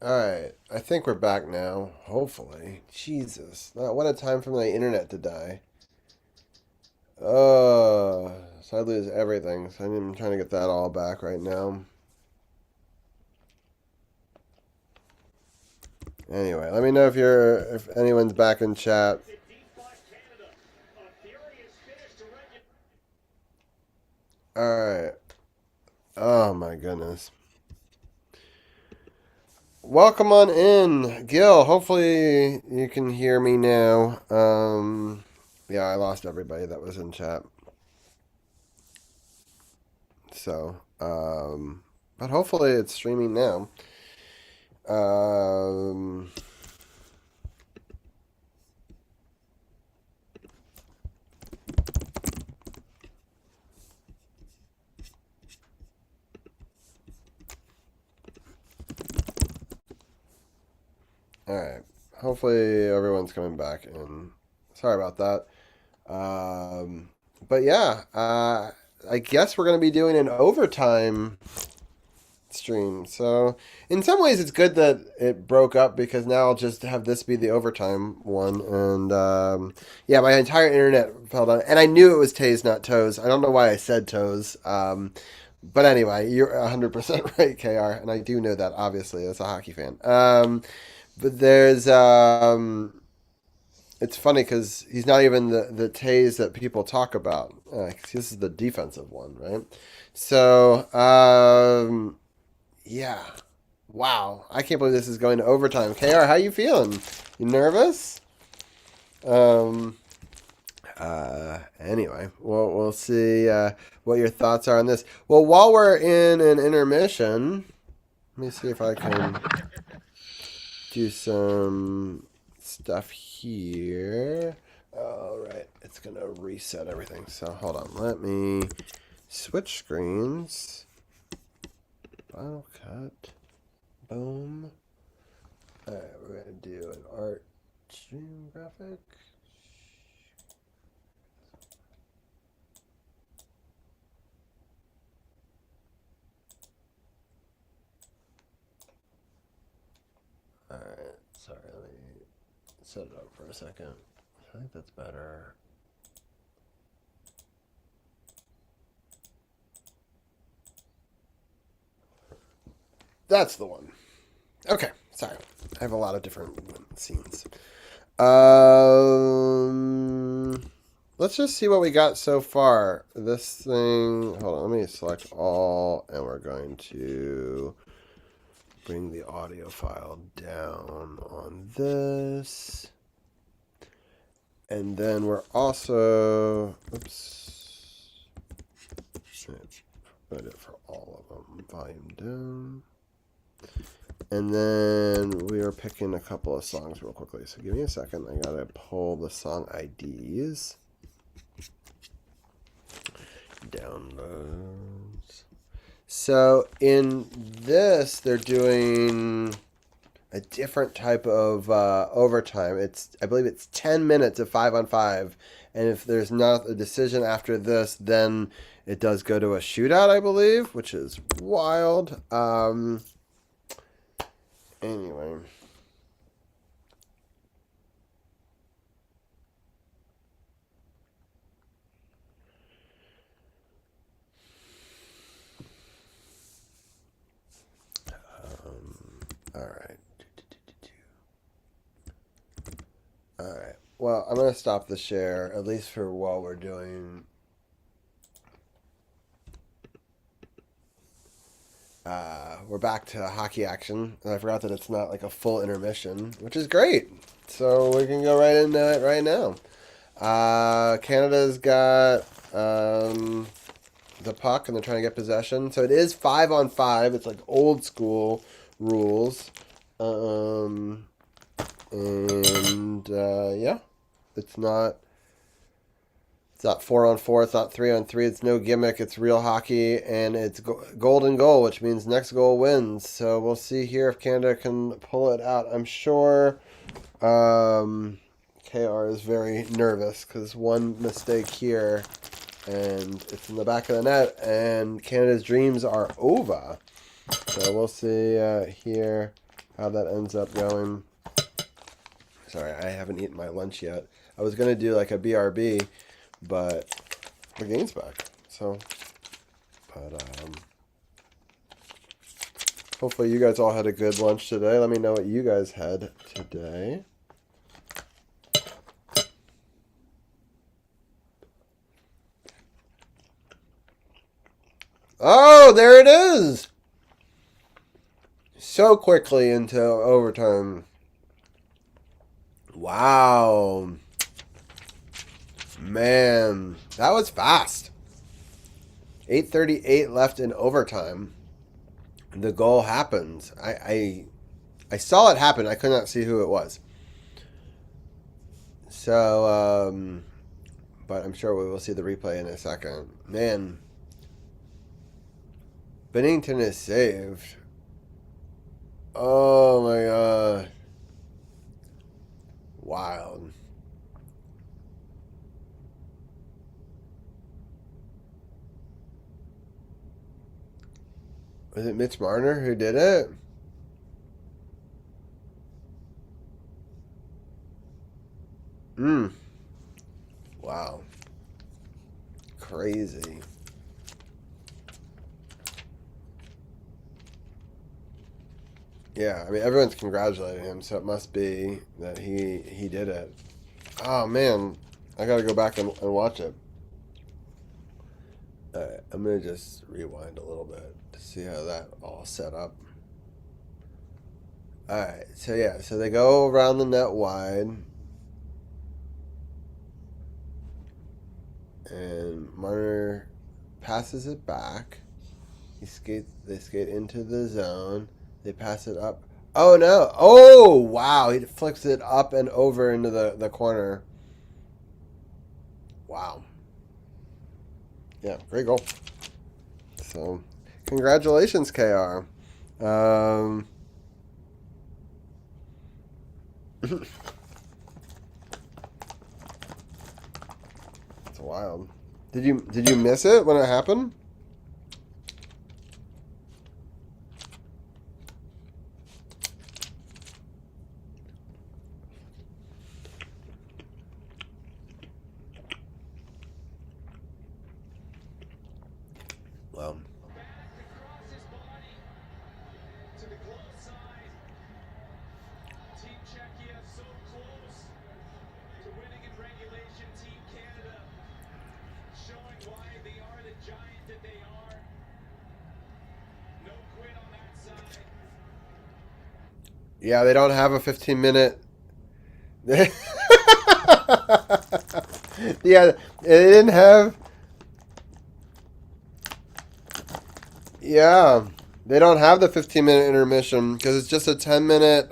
Alright, I think we're back now. Hopefully. Jesus. What a time for my internet to die. So I lose everything. So I'm trying to get that all back right now. Anyway, let me know if anyone's back in chat. Alright. Oh my goodness. Welcome on in, Gil. Hopefully you can hear me now. Yeah, I lost everybody that was in chat. So, but hopefully it's streaming now. Um, all right. Hopefully everyone's coming back in. Sorry about that. But yeah, I guess we're gonna be doing an overtime stream. So in some ways, it's good that it broke up because now I'll just have this be the overtime one. And yeah, my entire internet fell down, and I knew it was Tays, not Toes. I don't know why I said Toes. But anyway, you're 100% right, KR, and I do know that obviously as a hockey fan. But there's it's funny because he's not even the Tays that people talk about. This is the defensive one, right? So yeah. Wow. I can't believe this is going to overtime. KR, how you feeling? You nervous? Um anyway, we'll see what your thoughts are on this. Well, while we're in an intermission, let me see if I can do some stuff here. All right, it's going to reset everything. So hold on. Let me switch screens. Final cut. Boom. All right, we're going to do an art stream graphic. All right, sorry, let me set it up for a second. I think that's better. That's the one. Okay, sorry. I have a lot of different scenes. Let's just see what we got so far. This thing, hold on, let me select all, and we're going to bring the audio file down on this. And then we're also, oops, put it for all of them, volume down. And then we are picking a couple of songs real quickly. So give me a second. I gotta pull the song IDs. Downloads. So in this, they're doing a different type of overtime. I believe it's 10 minutes of 5-on-5. And if there's not a decision after this, then it does go to a shootout, I believe, which is wild. Anyway. All right. All right. Well, I'm going to stop the share, at least for while we're doing. We're back to hockey action. And I forgot that it's not like a full intermission, which is great. So we can go right into it right now. Canada's got the puck and they're trying to get possession. So it is 5-on-5. It's like old school rules. Yeah, it's not. It's not 4-on-4. It's not 3-on-3. It's no gimmick. It's real hockey, and it's golden goal, which means next goal wins. So we'll see here if Canada can pull it out. I'm sure KR is very nervous because one mistake here, and it's in the back of the net, and Canada's dreams are over. So we'll see here. how that ends up going. Sorry, I haven't eaten my lunch yet. I was going to do like a BRB, but the game's back. So, but hopefully you guys all had a good lunch today. Let me know what you guys had today. Oh, there it is! So quickly into overtime. Wow. Man, that was fast. 8:38 left in overtime. The goal happens. I saw it happen. I could not see who it was. So, but I'm sure we will see the replay in a second. Man, Bennington is saved. Oh my god. Wild. Was it Mitch Marner who did it? Wow. Crazy. Yeah, I mean everyone's congratulating him, so it must be that he did it. Oh man, I gotta go back and watch it. Alright, I'm gonna just rewind a little bit to see how that all set up. Alright, so yeah, so they go around the net wide. And Marner passes it back. They skate into the zone. They pass it up. Oh no! Oh wow! He flicks it up and over into the corner. Wow. Yeah, great goal. So, congratulations, KR. It's wild. Did you miss it when it happened? Well. Yeah, they don't have a 15-minute. Yeah, they didn't have. Yeah, they don't have the 15-minute intermission because it's just a 10-minute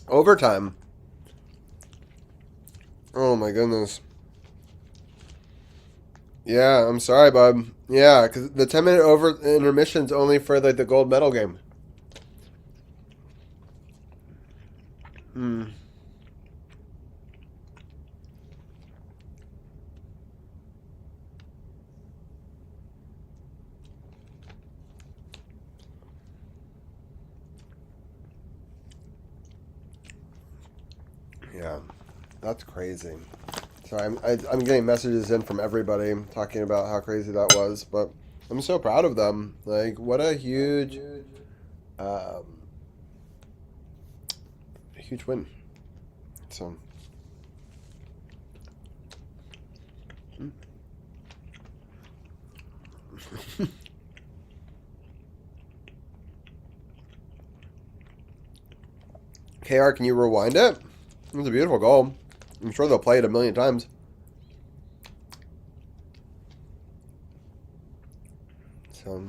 overtime. Oh my goodness. Yeah, I'm sorry, bud. Yeah, because the 10-minute intermission's only for like the gold medal game. Yeah, that's crazy. So I'm getting messages in from everybody talking about how crazy that was, but I'm so proud of them. Like, what a huge win. So. KR, can you rewind it? It was a beautiful goal. I'm sure they'll play it a million times. So.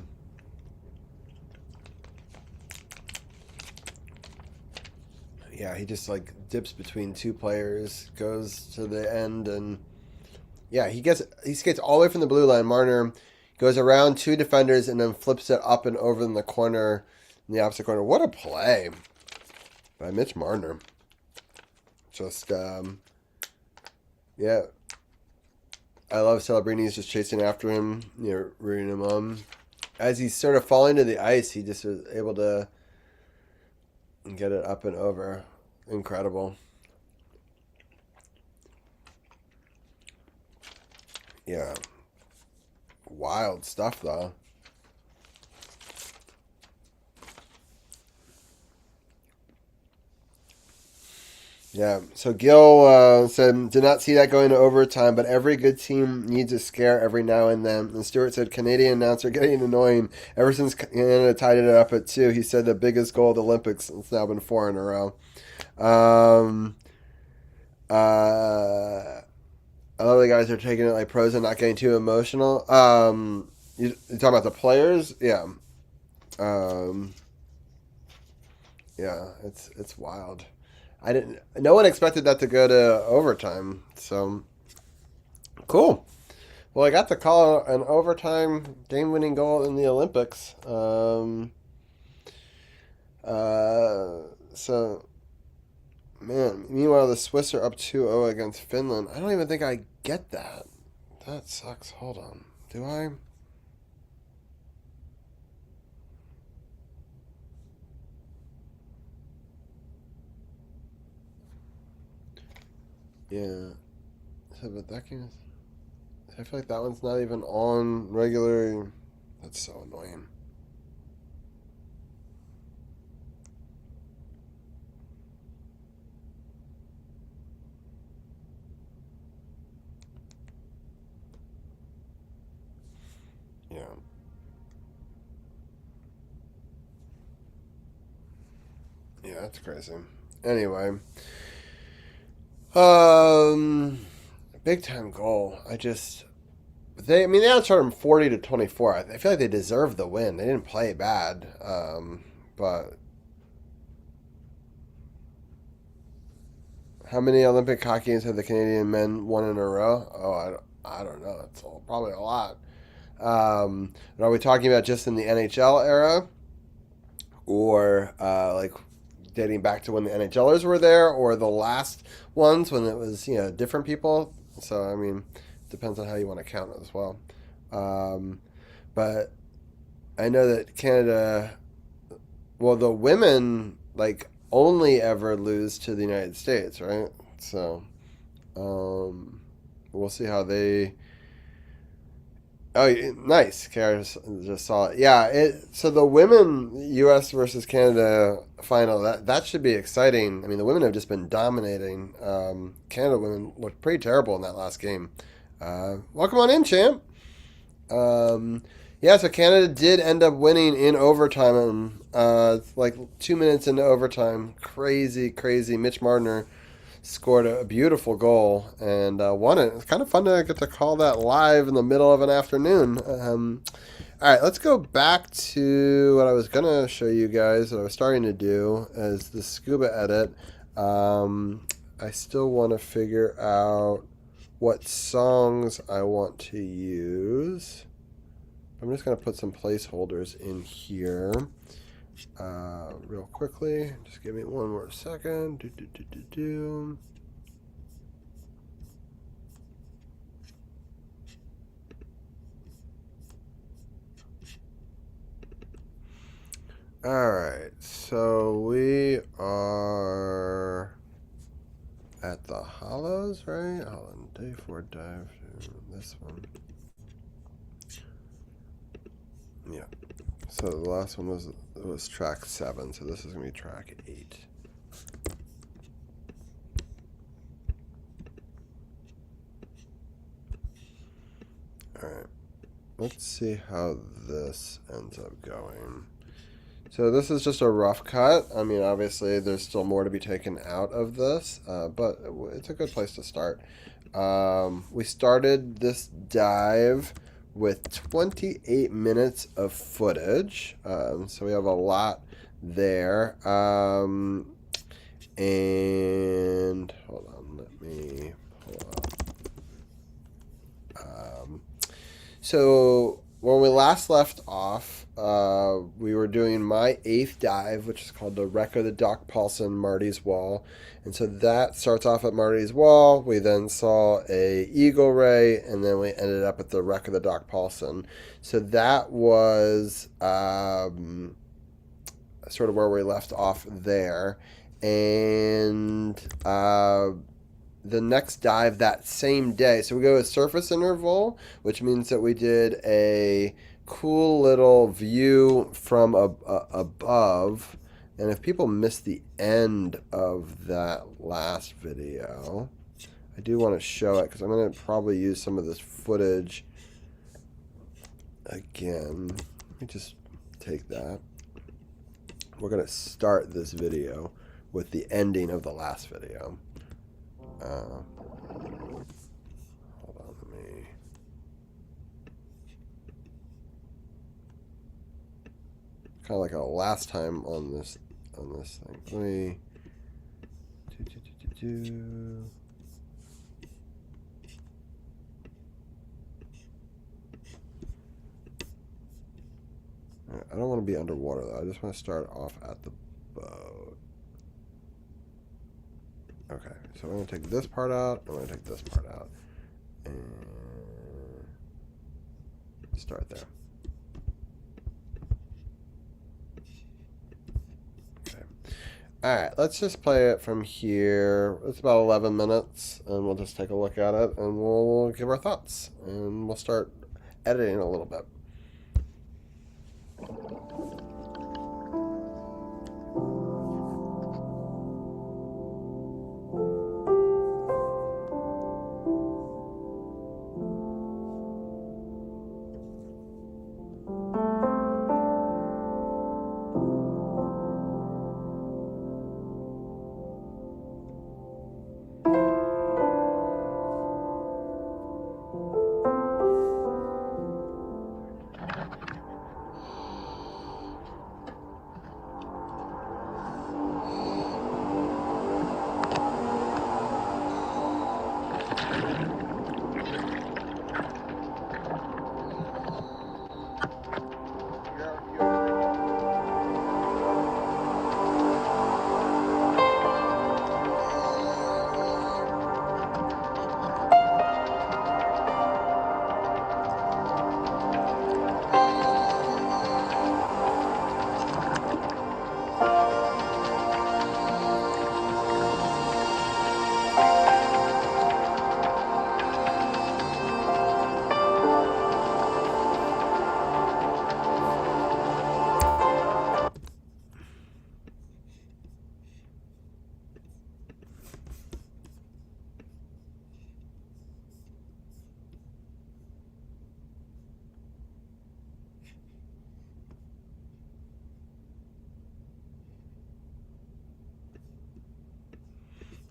Yeah, he just like dips between two players, goes to the end, and yeah, he skates all the way from the blue line. Marner goes around two defenders and then flips it up and over in the corner, in the opposite corner. What a play by Mitch Marner. Just yeah, I love Celebrini's just chasing after him, rooting him on. As he's sort of falling to the ice, he just was able to and get it up and over. Incredible. Yeah. Wild stuff, though. Yeah. So Gil said, did not see that going to overtime, but every good team needs a scare every now and then. And Stewart said, Canadian announcer getting annoying. Ever since Canada tied it up at 2, he said the biggest goal of the Olympics. It's now been 4 in a row. Other guys are taking it like pros and not getting too emotional. You talking about the players? Yeah. Um, yeah, it's wild. I didn't. No one expected that to go to overtime. So cool. Well, I got to call an overtime game-winning goal in the Olympics. So man. Meanwhile, the Swiss are up 2-0 against Finland. I don't even think I get that. That sucks. Hold on. Do I? Yeah. So, but that game is. I feel like that one's not even on regular. That's so annoying. Yeah. Yeah, that's crazy. Anyway, um, big time goal. I mean, they outshot them 40-24. I feel like they deserved the win. They didn't play bad, but how many Olympic hockey games have the Canadian men won in a row? Oh, I don't know. It's probably a lot. Are we talking about just in the NHL era, or like dating back to when the NHLers were there, or the last ones when it was different people? So I mean, it depends on how you want to count it as well. Um, but I know that Canada, well, the women like only ever lose to the United States, right? So we'll see how they. Oh, nice. Kara just saw it. Yeah. So the women U.S. versus Canada final that should be exciting. I mean, the women have just been dominating. Canada women looked pretty terrible in that last game. Welcome on in, champ. Yeah. So Canada did end up winning in overtime. Like 2 minutes into overtime. Crazy, crazy. Mitch Marner scored a beautiful goal and won it. It's kind of fun to get to call that live in the middle of an afternoon. All right, let's go back to what I was going to show you guys, what I was starting to do as the scuba edit. I still want to figure out what songs I want to use. I'm just going to put some placeholders in here real quickly. Just give me one more second. All right, so we are at the Hollows, right? Hold on, day 4 dive. This one. Yeah. So the last one was track 7, so this is gonna be track 8. All right. Let's see how this ends up going. So this is just a rough cut. I mean, obviously, there's still more to be taken out of this, but it's a good place to start. We started this dive with 28 minutes of footage, so we have a lot there. And hold on, let me pull up. So when we last left off, we were doing my 8th dive, which is called the Wreck of the Doc Paulson Marty's Wall. And so that starts off at Marty's Wall. We then saw a Eagle Ray, and then we ended up at the Wreck of the Doc Paulson. So that was sort of where we left off there. And the next dive that same day. So we go with surface interval, which means that we did a cool little view from above. And if people missed the end of that last video, I do want to show it because I'm going to probably use some of this footage again. Let me just take that. We're going to start this video with the ending of the last video. Hold on, let me. Kind of like a last time on this thing. Let me. I don't want to be underwater though. I just want to start off at the boat. Okay, so I'm going to take this part out. I'm going to take this part out. And start there. Okay. Alright, let's just play it from here. It's about 11 minutes, and we'll just take a look at it, and we'll give our thoughts. And we'll start editing a little bit.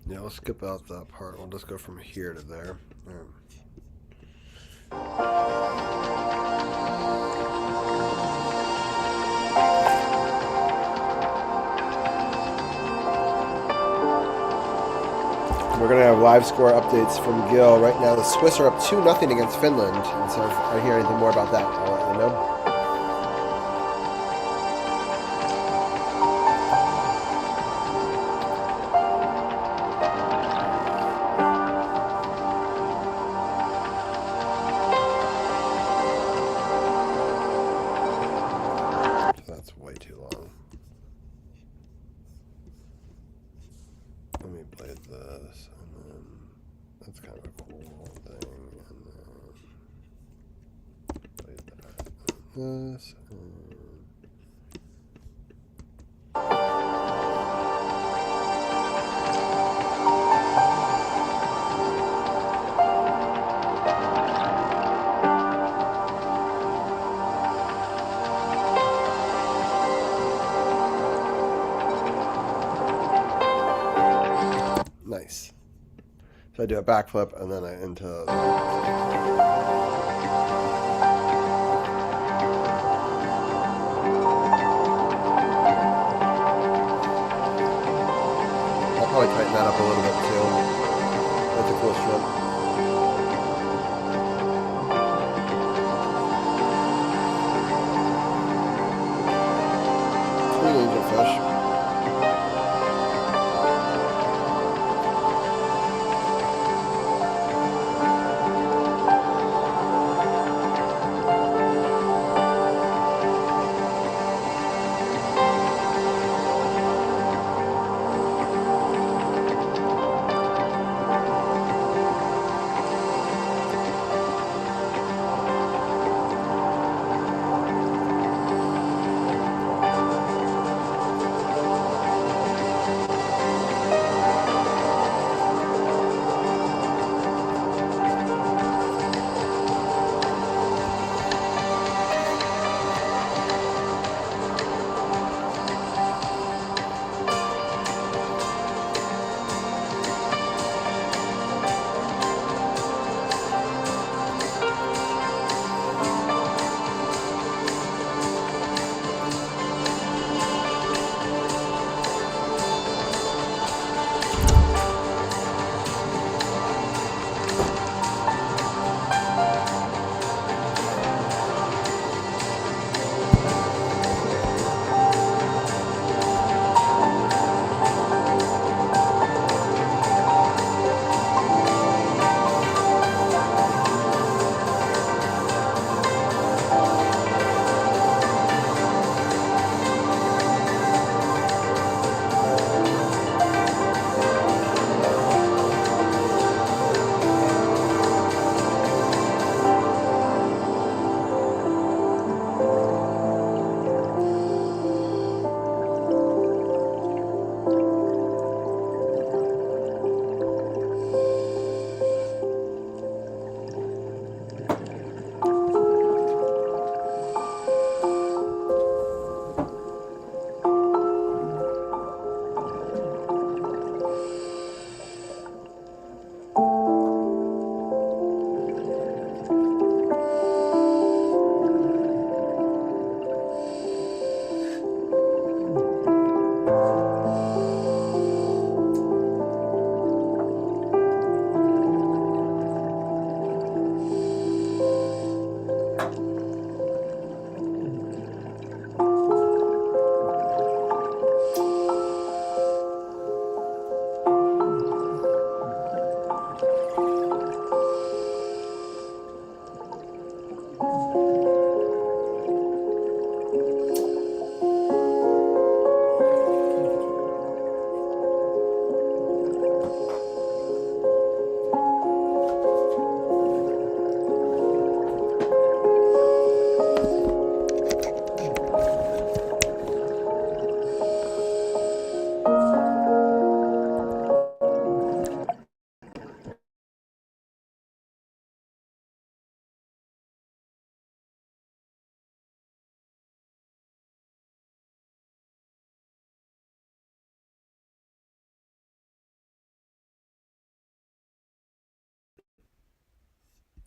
Yeah, we'll skip out that part. We'll just go from here to there. We're going to have live score updates from Gil. Right now, the Swiss are up 2-0 against Finland. And so if I hear anything more about that, I'll let you know. This nice. So I do a backflip and then I into. Probably tighten that up a little bit too. That's a cool shrimp. Clean angelfish.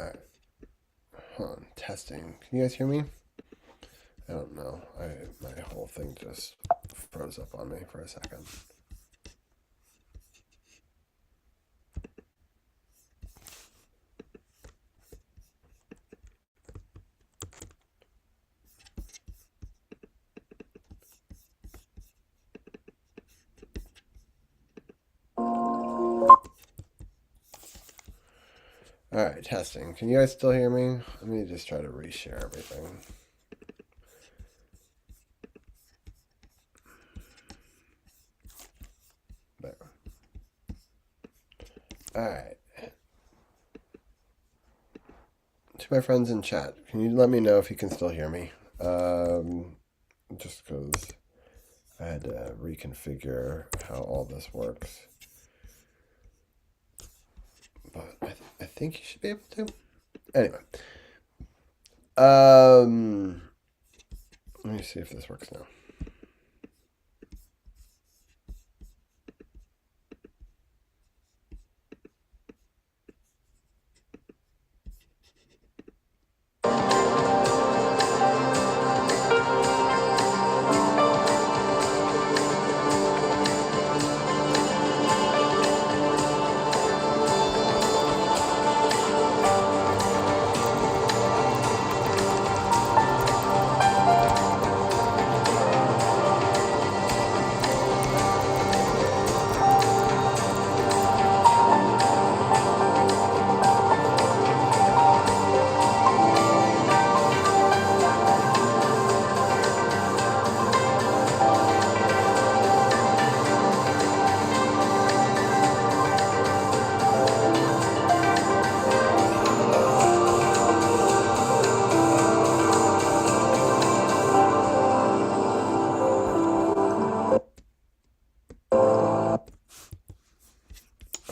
All right. Hold on. Testing. Can you guys hear me? I don't know. My whole thing just froze up on me for a second. All right, testing. Can you guys still hear me? Let me just try to reshare everything. There. All right. To my friends in chat, can you let me know if you can still hear me? Just because I had to reconfigure how all this works. But I think you should be able to. Anyway. Let me see if this works now.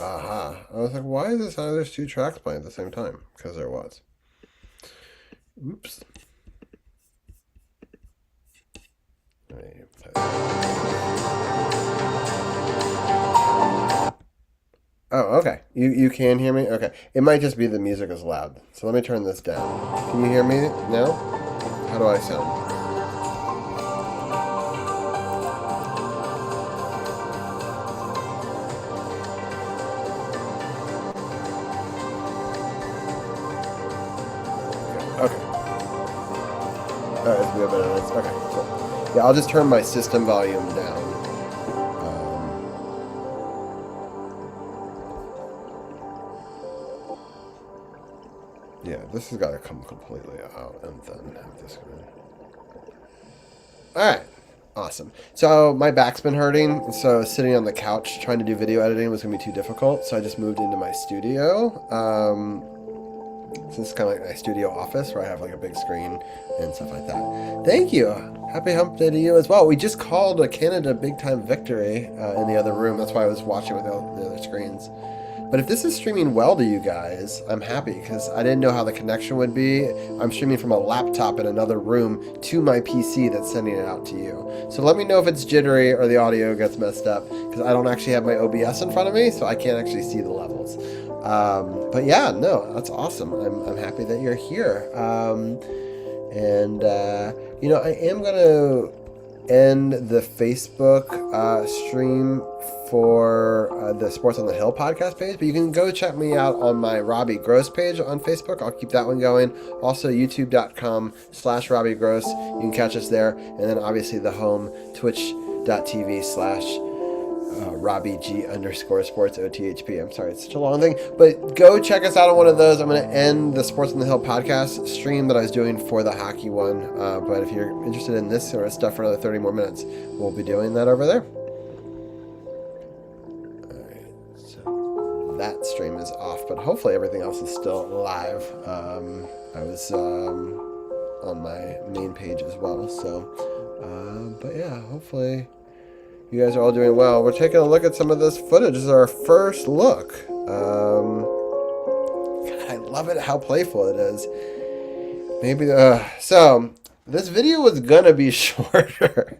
Aha. I was like, why is this? There's two tracks playing at the same time? Because there was. Oops. Oh, okay. You can hear me? Okay. It might just be the music is loud. So let me turn this down. Can you hear me now? How do I sound? Okay. Alright, let's be a bit of this. Okay, cool. Yeah, I'll just turn my system volume down. Yeah, this has got to come completely out and then have this going. Alright. Awesome. So my back's been hurting, so sitting on the couch trying to do video editing was going to be too difficult, so I just moved into my studio. So this is kind of like my studio office where I have like a big screen and stuff like that. Thank you. Happy hump day to you as well. We just called a Canada big time victory in the other room. That's why I was watching with the other screens. But if this is streaming well to you guys, I'm happy because I didn't know how the connection would be. I'm streaming from a laptop in another room to my PC that's sending it out to you. So let me know if it's jittery or the audio gets messed up because I don't actually have my OBS in front of me, so I can't actually see the levels. But yeah, no, that's awesome. I'm happy that you're here. You know, I am going to end the Facebook stream for the Sports on the Hill podcast page, but you can go check me out on my Robbie Gross page on Facebook. I'll keep that one going. Also, youtube.com/Robbie Gross. You can catch us there. And then obviously the home, twitch.tv/Robbie G_sports OTHP. I'm sorry, it's such a long thing, but go check us out on one of those. I'm going to end the Sports on the Hill podcast stream that I was doing for the hockey one. But if you're interested in this sort of stuff for another 30 more minutes, we'll be doing that over there. All right, so that stream is off, but hopefully everything else is still live. I was on my main page as well. So, but yeah, hopefully you guys are all doing well. We're taking a look at some of this footage. This is our first look. God, I love it how playful it is. Maybe so this video was gonna be shorter,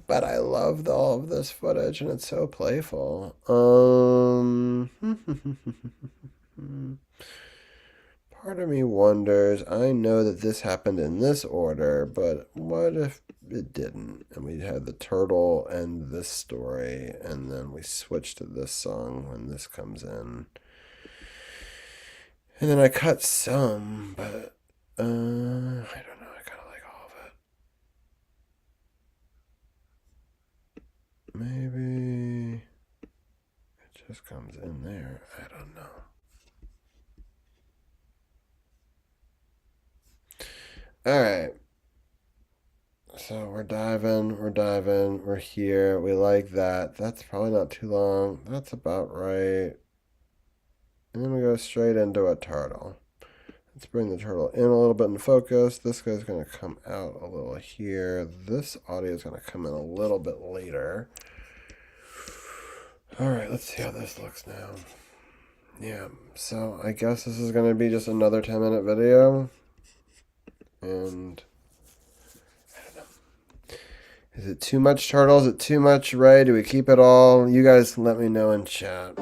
but I loved all of this footage and it's so playful. Part of me wonders, I know that this happened in this order, but what if it didn't? And we had the turtle and this story, and then we switch to this song when this comes in. And then I cut some, but I don't know, I kind of like all of it. Maybe it just comes in there. I don't know. All right. So we're diving, we're here. We like that. That's probably not too long. That's about right. And then we go straight into a turtle. Let's bring the turtle in a little bit in focus. This guy's going to come out a little here. This audio is going to come in a little bit later. All right, let's see how this looks now. Yeah, so I guess this is going to be just another 10-minute video. And I don't know. Is it too much turtle? Is it too much Ray? Do we keep it all? You guys let me know in chat.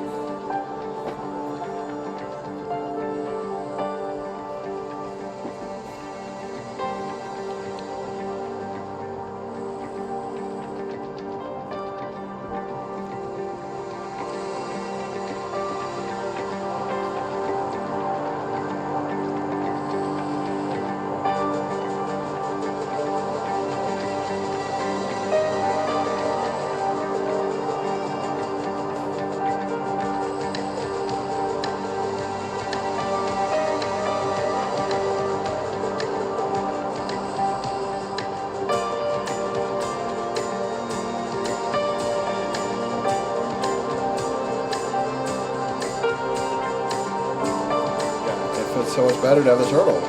It's so much better to have the turtle.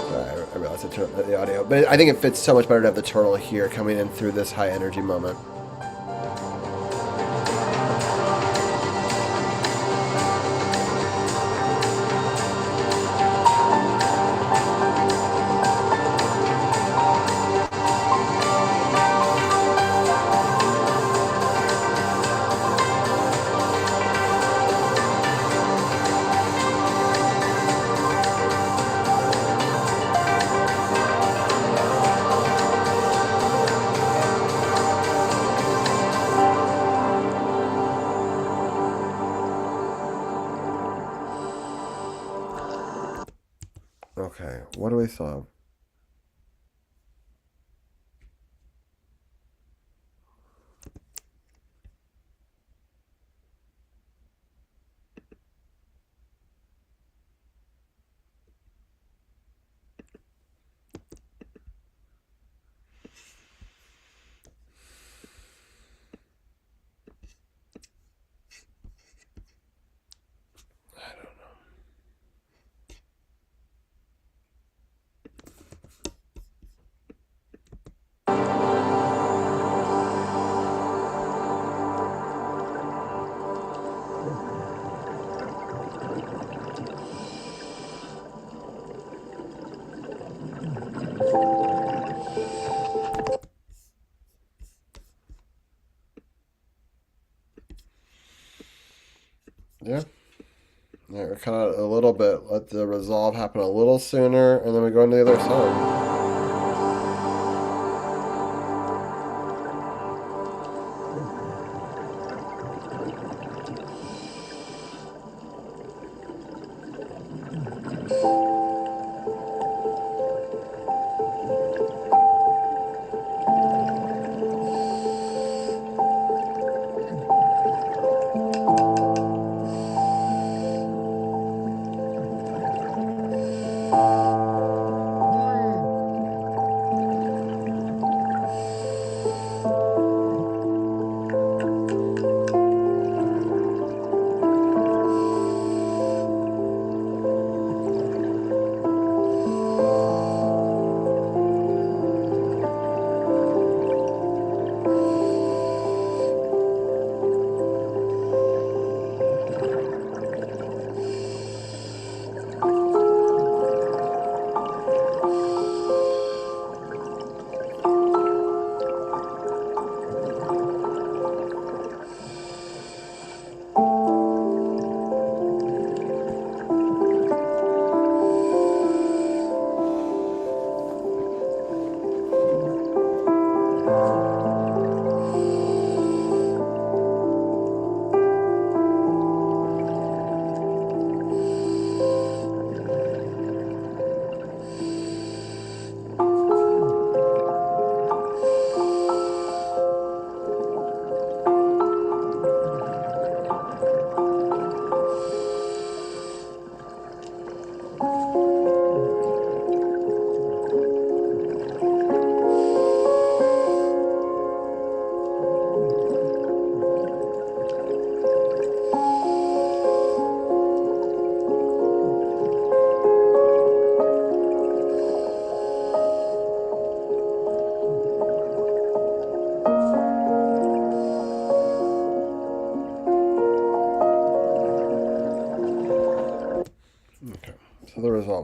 Sorry, I realized I turned the audio, but I think it fits so much better to have the turtle here coming in through this high energy moment. Okay, what do we solve? Yeah. Yeah, we're kind of a little bit, let the resolve happen a little sooner, and then we go into the other song.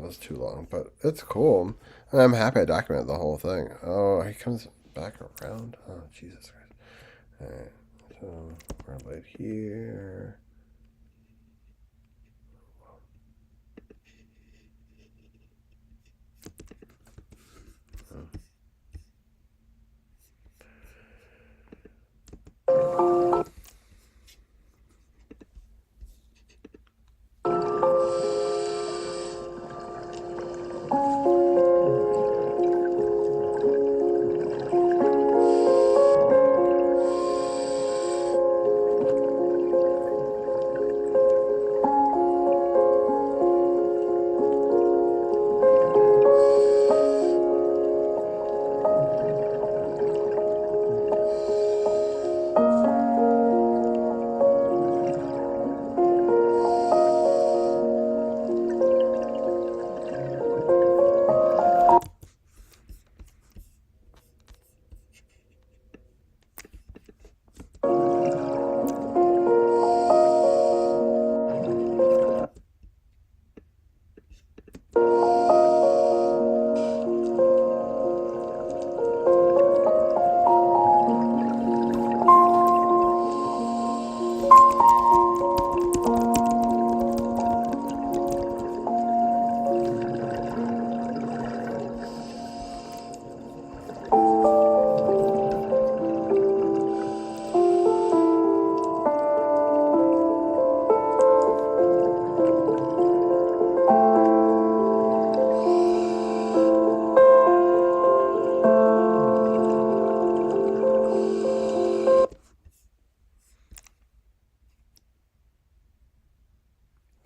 if it's too long, but it's cool. And I'm happy I documented the whole thing. Oh, he comes back around. Oh, Jesus Christ. Alright, so we're right here.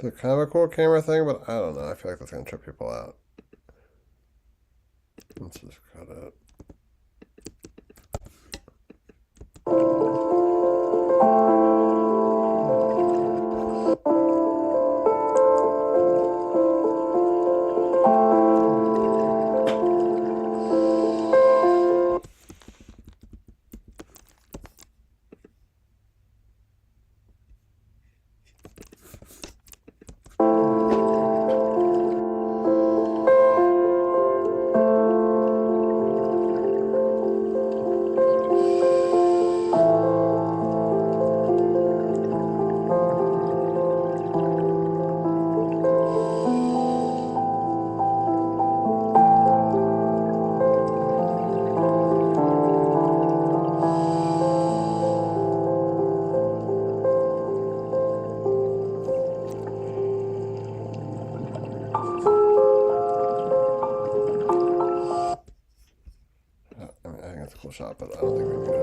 It's kind of a cool camera thing, but I don't know. I feel like that's going to trip people out. Let's just cut it. I think that's a cool shot, but I don't think we need it.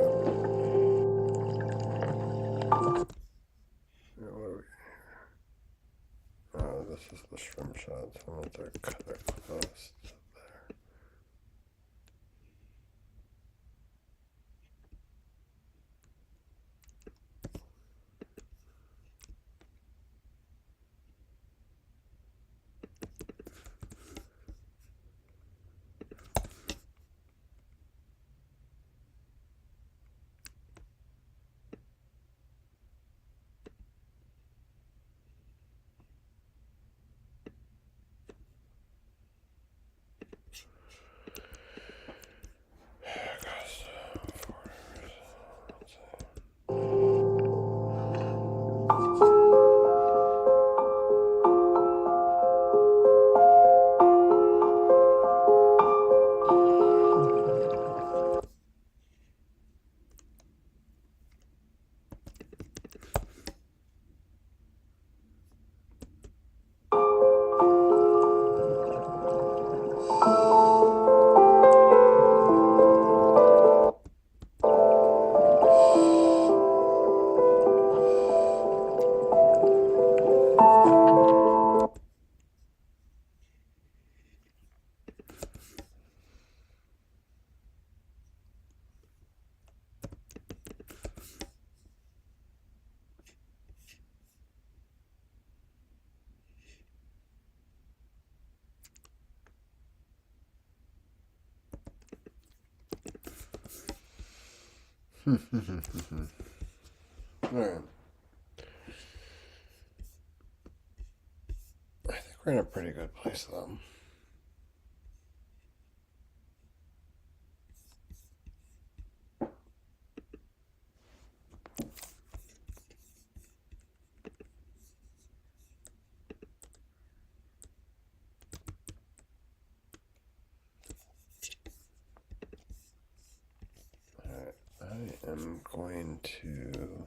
What are we? Oh, this is the shrimp shot, so I'm going to cut it close to there. All right. I think we're in a pretty good place though. I am going to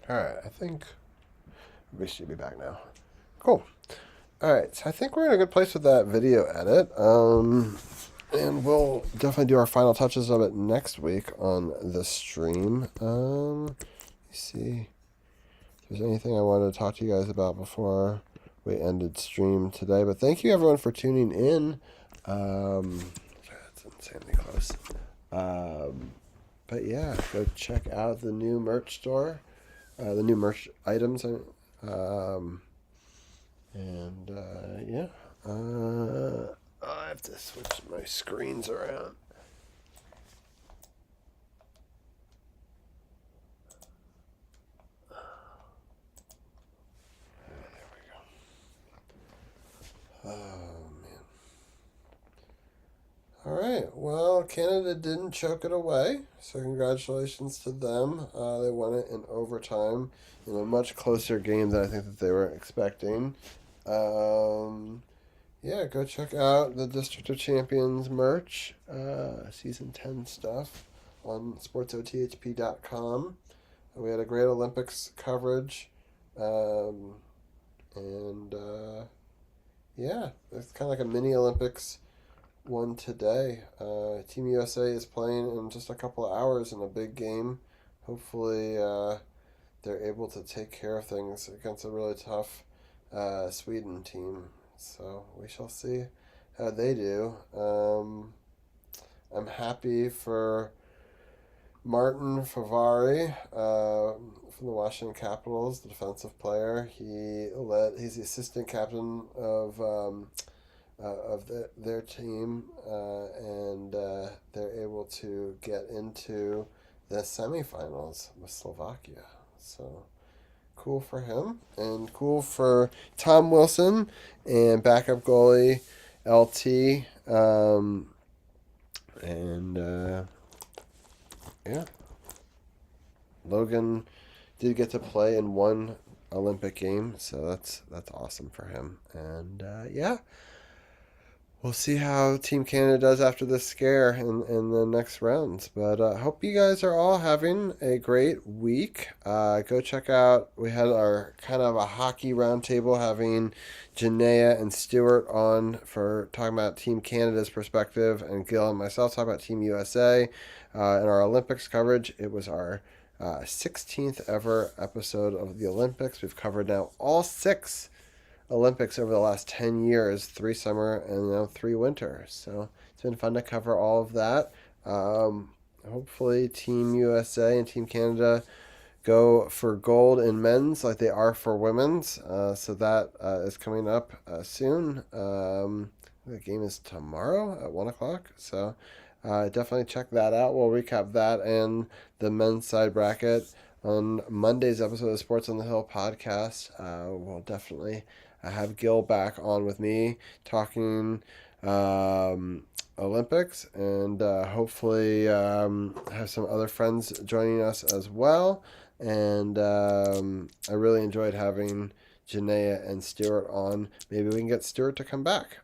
Alright, I think we should be back now. Cool. Alright, so I think we're in a good place with that video edit. And we'll definitely do our final touches of it next week on the stream. Let me see if there's anything I wanted to talk to you guys about before we ended stream today. But thank you everyone for tuning in. That's insanely close. But yeah, go check out the new merch store. The new merch items. Yeah. I have to switch my screens around. There we go. Oh, man. All right. Well, Canada didn't choke it away, so congratulations to them. They won it in overtime in a much closer game than I think that they were expecting. Yeah, go check out the District of Champions merch, Season 10 stuff on sportsothp.com. We had a great Olympics coverage. Yeah, it's kind of like a mini Olympics one today. Team USA is playing in just a couple of hours in a big game. Hopefully, they're able to take care of things against a really tough Sweden team. So we shall see how they do. I'm happy for Martin Favari from the Washington Capitals, the defensive player. He's the assistant captain of their team, and they're able to get into the semifinals with Slovakia. So cool for him, and cool for Tom Wilson and backup goalie LT. Yeah, Logan did get to play in one Olympic game, so that's awesome for him. And yeah, we'll see how Team Canada does after this scare in the next rounds. But I hope you guys are all having a great week. Go check out, we had our kind of a hockey roundtable having Janaea and Stuart on for talking about Team Canada's perspective, and Gil and myself talking about Team USA. In our Olympics coverage, it was our 16th ever episode of the Olympics. We've covered now all 6 Olympics over the last 10 years, 3 summer and now 3 winter. So it's been fun to cover all of that. Hopefully Team USA and Team Canada go for gold in men's like they are for women's. So that is coming up soon. The game is tomorrow at 1 o'clock. So definitely check that out. We'll recap that and the men's side bracket on Monday's episode of the Sports on the Hill podcast. We'll definitely have Gil back on with me talking Olympics, and hopefully have some other friends joining us as well. And I really enjoyed having Janaea and Stuart on. Maybe we can get Stuart to come back.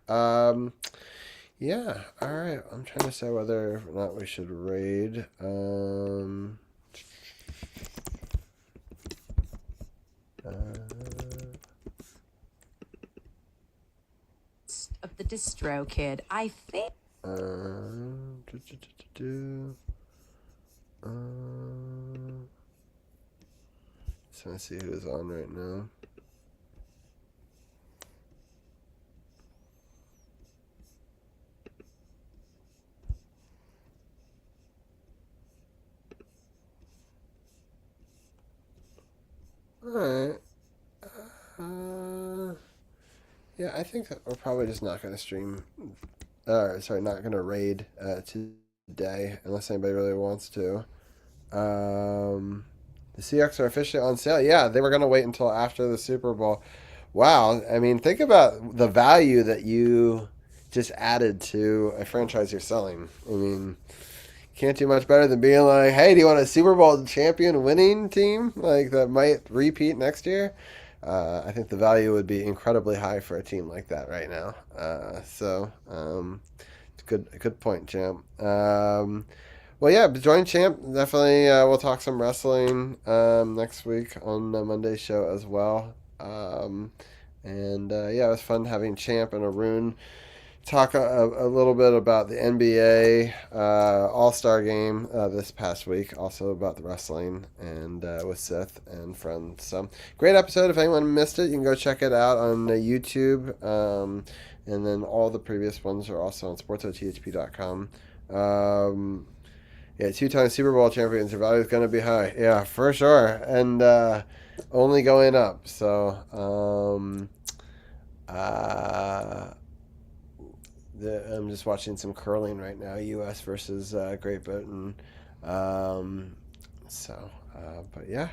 Yeah, all right. I'm trying to decide whether or not we should raid. Of the Distro Kid. I think. Do, do, do, do, do. Just trying to see who's on right now. Alright. Yeah, I think that we're probably just not going to stream. Sorry, not going to raid today unless anybody really wants to. The Seahawks are officially on sale. Yeah, they were going to wait until after the Super Bowl. Wow. I mean, think about the value that you just added to a franchise you're selling. I mean, can't do much better than being like, hey, do you want a Super Bowl champion winning team like that might repeat next year? I think the value would be incredibly high for a team like that right now. It's good point, Champ. Well, yeah, join Champ. Definitely, we'll talk some wrestling next week on Monday's show as well. Yeah, it was fun having Champ and Arun talk a little bit about the NBA All-Star game this past week, also about the wrestling, and with Sith and friends. So, great episode. If anyone missed it, you can go check it out on YouTube. And then all the previous ones are also on sportsothp.com. Yeah, two-time Super Bowl champions. Their value is going to be high. Yeah, for sure. And only going up. So, I'm just watching some curling right now, U.S. versus Great Britain. But yeah,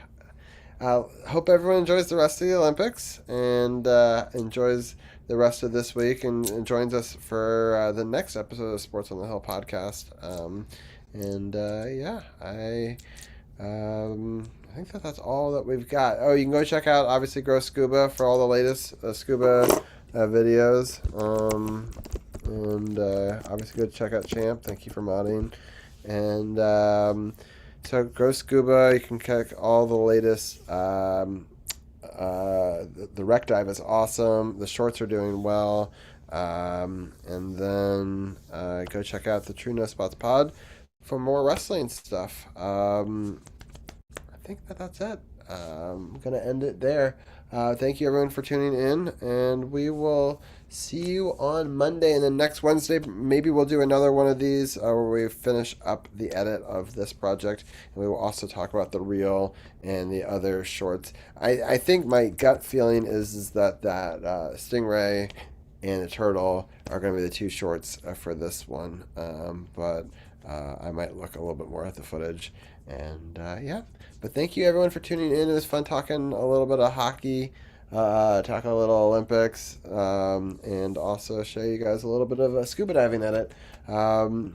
hope everyone enjoys the rest of the Olympics and enjoys the rest of this week and joins us for the next episode of Sports on the Hill podcast. I think that's all that we've got. Oh, you can go check out, obviously, Grow Scuba for all the latest scuba videos. Obviously go check out Champ. Thank you for modding. And so Grow Scuba, you can check all the latest. The Rec Dive is awesome. The shorts are doing well. And then go check out the True No Spots Pod for more wrestling stuff. I think that's it. I'm going to end it there. Thank you, everyone, for tuning in, and we will see you on Monday. And then next Wednesday, maybe we'll do another one of these where we finish up the edit of this project, and we will also talk about the reel and the other shorts. I think my gut feeling is that Stingray and the Turtle are going to be the two shorts for this one, but I might look a little bit more at the footage. And yeah, but thank you everyone for tuning in. It was fun talking a little bit of hockey, talking a little Olympics, and also show you guys a little bit of scuba diving at it. And